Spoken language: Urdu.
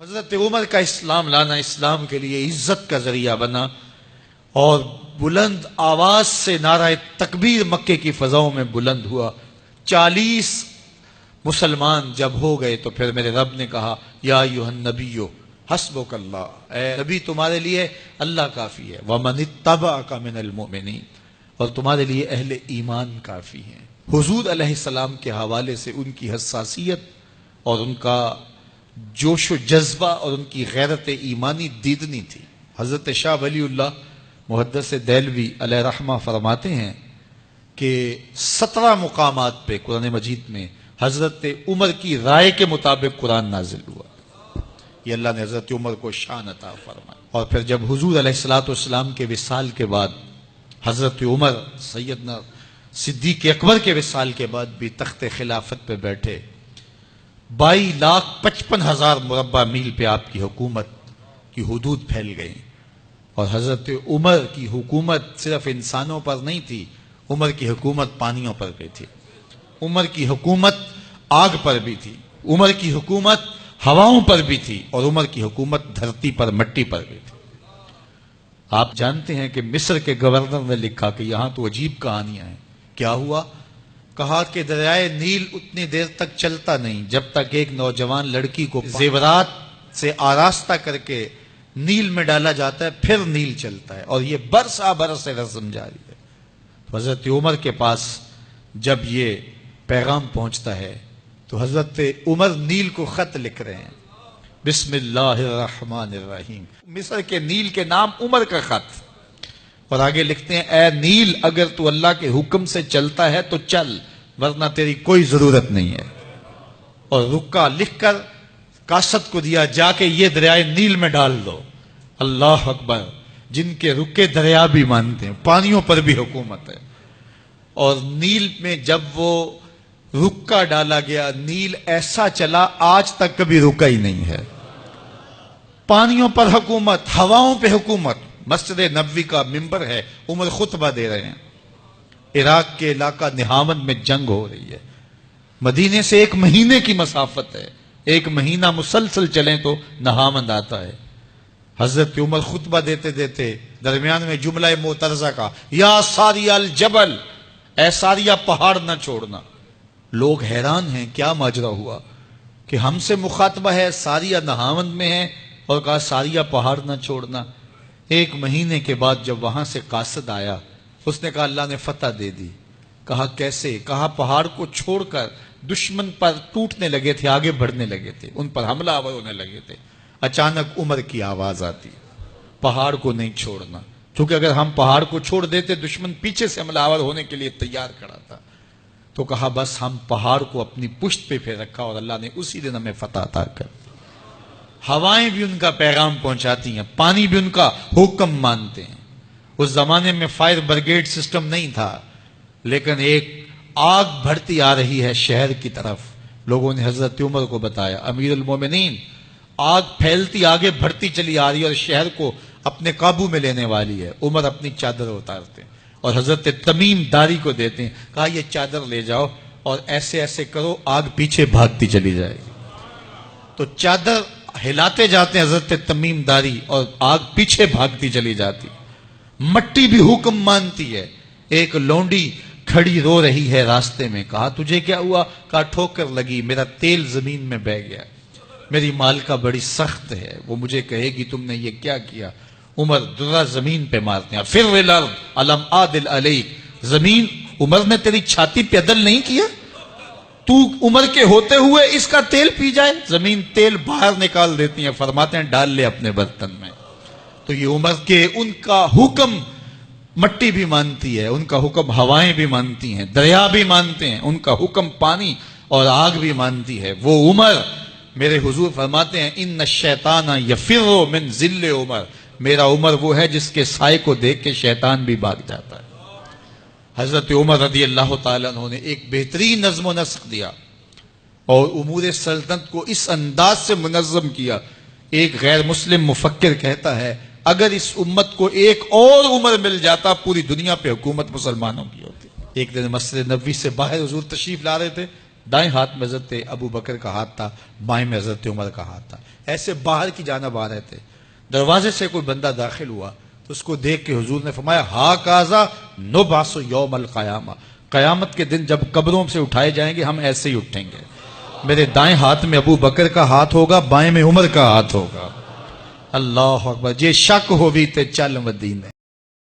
حضرت عمر کا اسلام لانا اسلام کے لیے عزت کا ذریعہ بنا اور بلند آواز سے نعرہ تکبیر مکے کی فضاؤں میں بلند ہوا۔ 40 مسلمان جب ہو گئے تو پھر میرے رب نے کہا یا ایھا النبی حسبک اللہ، اے نبی تمہارے لیے اللہ کافی ہے، ومن اتبعک من المؤمنین، اور تمہارے لیے اہل ایمان کافی ہیں۔ حضور علیہ السلام کے حوالے سے ان کی حساسیت اور ان کا جوش و جذبہ اور ان کی غیرت ایمانی دیدنی تھی۔ حضرت شاہ ولی اللہ محدث دہلوی علیہ رحمہ فرماتے ہیں کہ 17 مقامات پہ قرآن مجید میں حضرت عمر کی رائے کے مطابق قرآن نازل ہوا۔ یہ اللہ نے حضرت عمر کو شان عطا فرمائی۔ اور پھر جب حضور علیہ السلام کے وصال کے بعد حضرت عمر سیدنا صدیق اکبر کے وصال کے بعد بھی تخت خلافت پہ بیٹھے، 22,55,000 مربع میل پہ آپ کی حکومت کی حدود پھیل گئی، اور حضرت عمر کی حکومت صرف انسانوں پر نہیں تھی، عمر کی حکومت پانیوں پر بھی تھی، عمر کی حکومت آگ پر بھی تھی، عمر کی حکومت ہواؤں پر بھی تھی، اور عمر کی حکومت دھرتی پر مٹی پر بھی تھی۔ آپ جانتے ہیں کہ مصر کے گورنر نے لکھا کہ یہاں تو عجیب کہانیاں ہیں۔ کیا ہوا؟ کہا کہ دریائے نیل اتنی دیر تک چلتا نہیں جب تک ایک نوجوان لڑکی کو زیورات سے آراستہ کر کے نیل میں ڈالا جاتا ہے، پھر نیل چلتا ہے، اور یہ برسا برس رسم جاری ہے۔ حضرت عمر کے پاس جب یہ پیغام پہنچتا ہے تو حضرت عمر نیل کو خط لکھ رہے ہیں، بسم اللہ الرحمن الرحیم، مصر کے نیل کے نام عمر کا خط، اور آگے لکھتے ہیں اے نیل اگر تو اللہ کے حکم سے چلتا ہے تو چل، ورنہ تیری کوئی ضرورت نہیں ہے۔ اور رکا لکھ کر کاشت کو دیا، جا کے یہ دریائے نیل میں ڈال دو۔ اللہ اکبر، جن کے رکے دریا بھی مانتے ہیں، پانیوں پر بھی حکومت ہے۔ اور نیل میں جب وہ رکا ڈالا گیا، نیل ایسا چلا آج تک کبھی رکا ہی نہیں ہے۔ پانیوں پر حکومت، ہواؤں پہ حکومت۔ مسجد نبوی کا ممبر ہے، عمر خطبہ دے رہے ہیں، عراق کے علاقہ نہاون میں جنگ ہو رہی ہے، مدینے سے 1 مہینے کی مسافت ہے، 1 مہینہ مسلسل چلیں تو نہاون آتا ہے۔ حضرت عمر خطبہ دیتے دیتے درمیان میں جملہ معترضہ کا، یا ساریہ الجبل، اے ساریہ پہاڑ نہ چھوڑنا۔ لوگ حیران ہیں کیا ماجرا ہوا کہ ہم سے مخاطبہ ہے، ساریہ نہاون میں ہے، اور کہا ساریہ پہاڑ نہ چھوڑنا۔ 1 مہینے کے بعد جب وہاں سے قاصد آیا، اس نے کہا اللہ نے فتح دے دی۔ کہا کیسے؟ کہا پہاڑ کو چھوڑ کر دشمن پر ٹوٹنے لگے تھے، آگے بڑھنے لگے تھے، ان پر حملہ آور ہونے لگے تھے۔ اچانک عمر کی آواز آتی، پہاڑ کو نہیں چھوڑنا، کیونکہ اگر ہم پہاڑ کو چھوڑ دیتے دشمن پیچھے سے حملہ آور ہونے کے لیے تیار کھڑا تھا۔ تو کہا بس ہم پہاڑ کو اپنی پشت پہ پھیر رکھا، اور اللہ نے اسی دن ہمیں فتح عطا کر۔ ہوائیں بھی ان کا پیغام پہنچاتی ہیں، پانی بھی ان کا حکم مانتے ہیں۔ اس زمانے میں فائر بریگیڈ سسٹم نہیں تھا، لیکن ایک آگ بڑھتی آ رہی ہے شہر کی طرف، لوگوں نے حضرت عمر کو بتایا امیر المومنین آگ پھیلتی آگے بڑھتی چلی آ رہی ہے اور شہر کو اپنے قابو میں لینے والی ہے۔ عمر اپنی چادر اتارتے ہیں اور حضرت تمیم داری کو دیتے ہیں، کہا یہ چادر لے جاؤ اور ایسے ایسے کرو، آگ پیچھے بھاگتی چلی جائے گی۔ تو چادر ہلاتے جاتے ہیں حضرت تمیم داری، اور آگ پیچھے بھاگتی چلی جاتی۔ مٹی بھی حکم مانتی ہے۔ ایک لونڈی کھڑی رو رہی ہے راستے میں، کہا تجھے کیا ہوا؟ کہا ٹھوکر لگی، میرا تیل زمین میں بہہ گیا، میری مالکہ بڑی سخت ہے، وہ مجھے کہے گی تم نے یہ کیا کیا۔ عمر درہ زمین پہ مارتے ہیں، فر الارض الم عادل علیک، زمین عمر نے تیری چھاتی پہ عدل نہیں کیا؟ تو عمر کے ہوتے ہوئے اس کا تیل پی جائے؟ زمین تیل باہر نکال دیتی ہیں، فرماتے ہیں ڈال لے اپنے برتن میں۔ تو یہ عمر کے ان کا حکم مٹی بھی مانتی ہے، ان کا حکم ہوائیں بھی مانتی ہیں، دریا بھی مانتے ہیں، ان کا حکم پانی اور آگ بھی مانتی ہے۔ وہ عمر، میرے حضور فرماتے ہیں ان الشیطان یفر من ذل عمر، میرا عمر وہ ہے جس کے سائے کو دیکھ کے شیطان بھی بھاگ جاتا ہے۔ حضرت عمر رضی اللہ تعالیٰ عنہ نے ایک بہترین نظم و نسق دیا اور امور سلطنت کو اس انداز سے منظم کیا۔ ایک غیر مسلم مفکر کہتا ہے اگر اس امت کو ایک اور عمر مل جاتا پوری دنیا پہ حکومت مسلمانوں کی ہوتی۔ ایک دن مسجد نبوی سے باہر حضور تشریف لا رہے تھے، دائیں ہاتھ میں حضرت ابو بکر کا ہاتھ تھا، بائیں میں حضرت عمر کا ہاتھ تھا۔ ایسے باہر کی جانب آ رہے تھے، دروازے سے کوئی بندہ داخل ہوا تو اس کو دیکھ کے حضور نے فرمایا ہا کازا نبعث یوم القیامہ، قیامت کے دن جب قبروں سے اٹھائے جائیں گے ہم ایسے ہی اٹھیں گے، میرے دائیں ہاتھ میں ابو بکر کا ہاتھ ہوگا، بائیں میں عمر کا ہاتھ ہوگا۔ اللہ اکبر، جے شک ہو بھی تے چل مدینے،